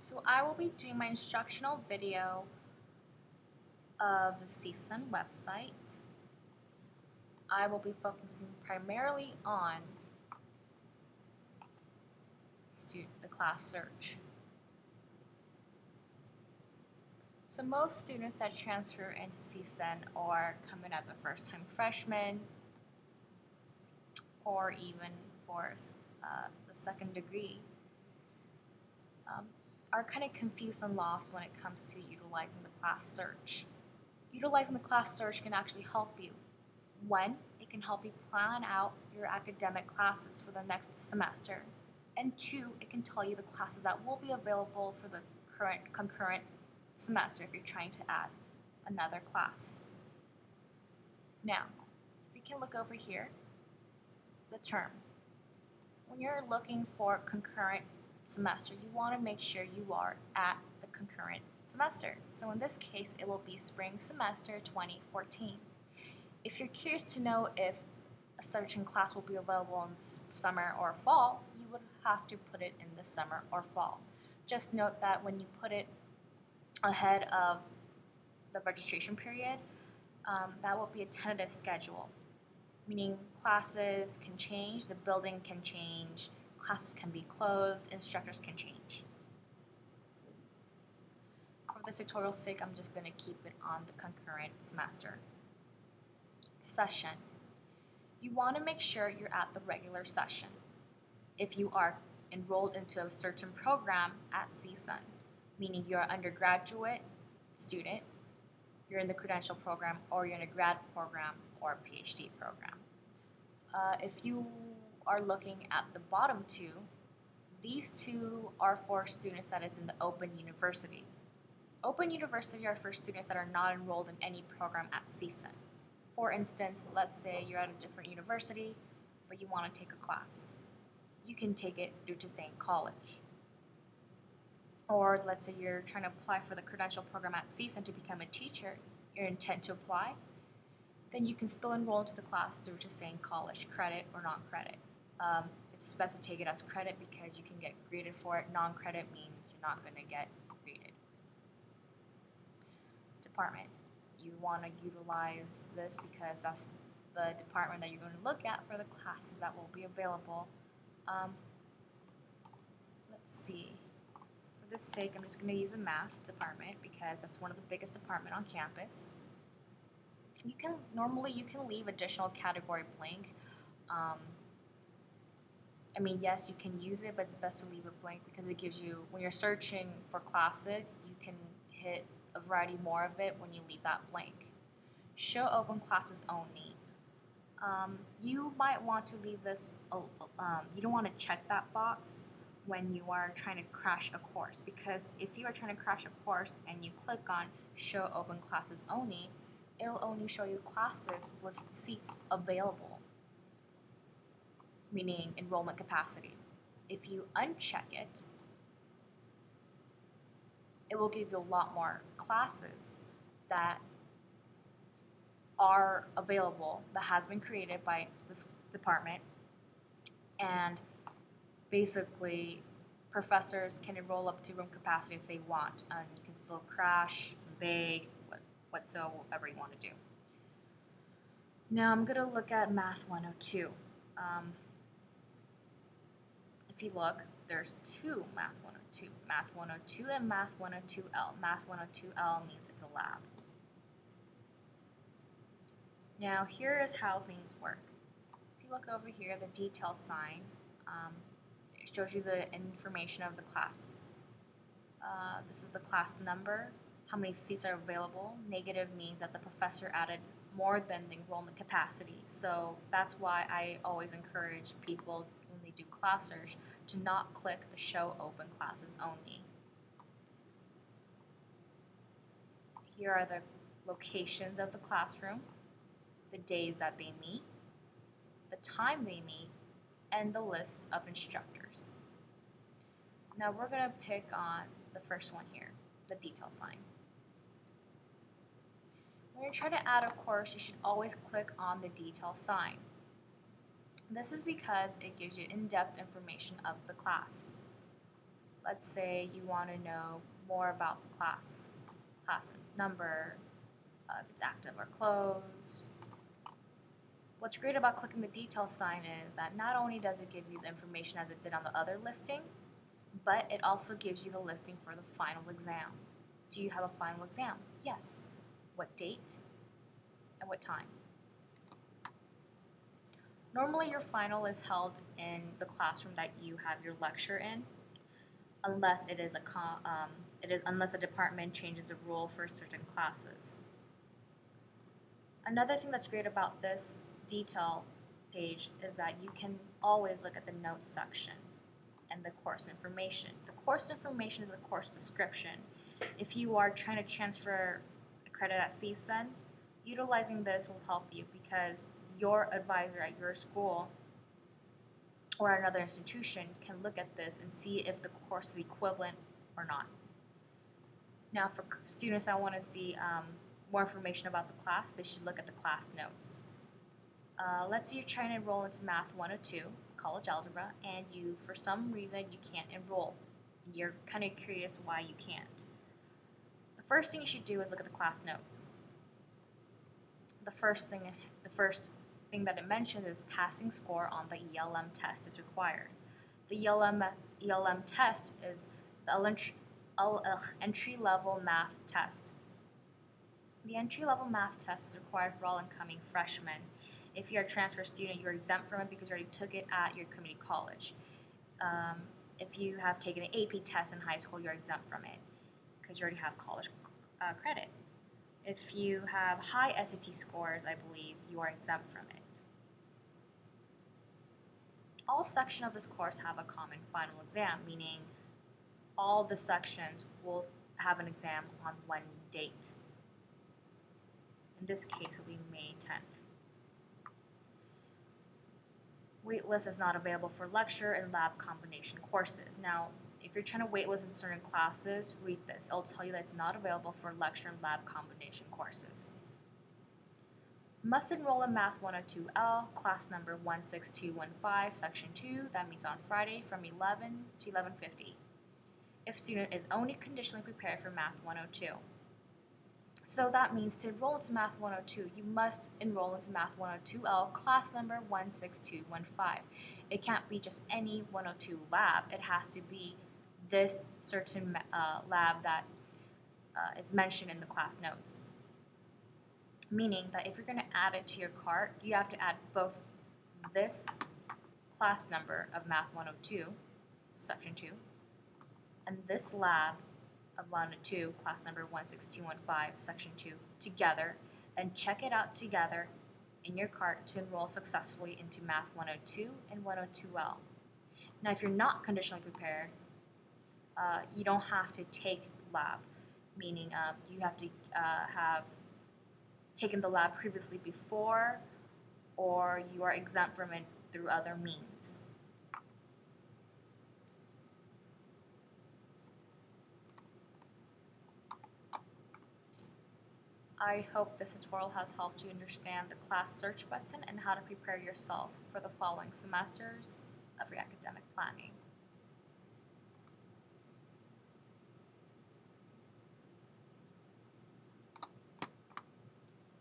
So I will be doing my instructional video of the csun website. I will be focusing primarily on the class search. So most students that transfer into csun or come in as a first-time freshman or even for the second degree are kind of confused and lost when it comes to utilizing the class search. Utilizing the class search can actually help you. One, it can help you plan out your academic classes for the next semester. And two, it can tell you the classes that will be available for the concurrent semester if you're trying to add another class. Now, if you can look over here, the term. When you're looking for concurrent semester, you want to make sure you are at the concurrent semester. So in this case, it will be spring semester 2014. If you're curious to know if a certain class will be available in the summer or fall, you would have to put it in the summer or fall. Just note that when you put it ahead of the registration period, that will be a tentative schedule, meaning classes can change, the building can change, classes can be closed, instructors can change. For this tutorial's sake, I'm just going to keep it on the concurrent semester. Session. You want to make sure you're at the regular session if you are enrolled into a certain program at csun, meaning you're an undergraduate student, you're in the credential program, or you're in a grad program or a PhD program. If you are looking at the bottom two, these two are for students that is in the Open University. Open University are for students that are not enrolled in any program at csun. For instance, let's say you're at a different university, but you want to take a class. You can take it due to same college. Or let's say you're trying to apply for the credential program at csun to become a teacher, your intent to apply, then you can still enroll into the class through to same college, credit or non-credit. It's best to take it as credit because you can get graded for it. Non-credit means you're not going to get graded. Department. You want to utilize this because that's the department that you're going to look at for the classes that will be available. Let's see. For this sake, I'm just going to use the math department because that's one of the biggest departments on campus. You can leave additional category blank. I mean, yes, you can use it, but it's best to leave it blank because it gives you, when you're searching for classes, you can hit a variety more of it when you leave that blank. Show open classes only. You might want to leave this, you don't want to check that box when you are trying to crash a course, because if you are trying to crash a course and you click on show open classes only, it'll only show you classes with seats available, meaning enrollment capacity. If you uncheck it, it will give you a lot more classes that are available, that has been created by this department, and basically professors can enroll up to room capacity if they want, and you can still crash, beg, whatsoever you want to do. Now I'm going to look at Math 102. If you look, there's two Math 102. Math 102 and Math 102L. Math 102L means it's a lab. Now here is how things work. If you look over here, the detail sign, it shows you the information of the class. This is the class number, how many seats are available. Negative means that the professor added more than the enrollment capacity. So that's why I always encourage people when they do class search to not click the show open classes only. Here are the locations of the classroom, the days that they meet, the time they meet, and the list of instructors. Now we're going to pick on the first one here, the detail sign. When you try to add a course, you should always click on the detail sign. This is because it gives you in-depth information of the class. Let's say you want to know more about the class number, if it's active or closed. What's great about clicking the details sign is that not only does it give you the information as it did on the other listing, but it also gives you the listing for the final exam. Do you have a final exam? Yes. What date and what time? Normally your final is held in the classroom that you have your lecture in, unless it is unless a department changes a rule for certain classes. Another thing that's great about this detail page is that you can always look at the notes section and the course information. The course information is a course description. If you are trying to transfer a credit at csun, utilizing this will help you because your advisor at your school or another institution can look at this and see if the course is equivalent or not. Now for students that want to see more information about the class, they should look at the class notes. Let's say you're trying to enroll into Math 102, college algebra, and for some reason, you can't enroll. You're kind of curious why you can't. The first thing you should do is look at the class notes. The first thing that it mentions is passing score on the ELM test is required. The ELM test is the entry-level math test. The entry-level math test is required for all incoming freshmen. If you're a transfer student, you're exempt from it because you already took it at your community college. If you have taken an AP test in high school, you're exempt from it because you already have college credit. If you have high SAT scores, I believe, you are exempt from it. All sections of this course have a common final exam, meaning all the sections will have an exam on one date. In this case, it will be May 10th. Waitlist is not available for lecture and lab combination courses. Now, if you're trying to waitlist in certain classes, read this. It'll tell you that it's not available for lecture and lab combination courses. Must enroll in Math 102L, class number 16215, section 2, that meets on Friday from 11 to 11:50. If student is only conditionally prepared for Math 102. So that means to enroll into Math 102, you must enroll into Math 102L, class number 16215. It can't be just any 102 lab. It has to be this certain lab that is mentioned in the class notes. Meaning that if you're going to add it to your cart, you have to add both this class number of Math 102, section 2, and this lab of 102, class number 16215, section 2, together, and check it out together in your cart to enroll successfully into Math 102 and 102L. Now, if you're not conditionally prepared, you don't have to take lab, meaning you have to have taken the lab previously before, or you are exempt from it through other means. I hope this tutorial has helped you understand the class search button and how to prepare yourself for the following semesters of your academic planning.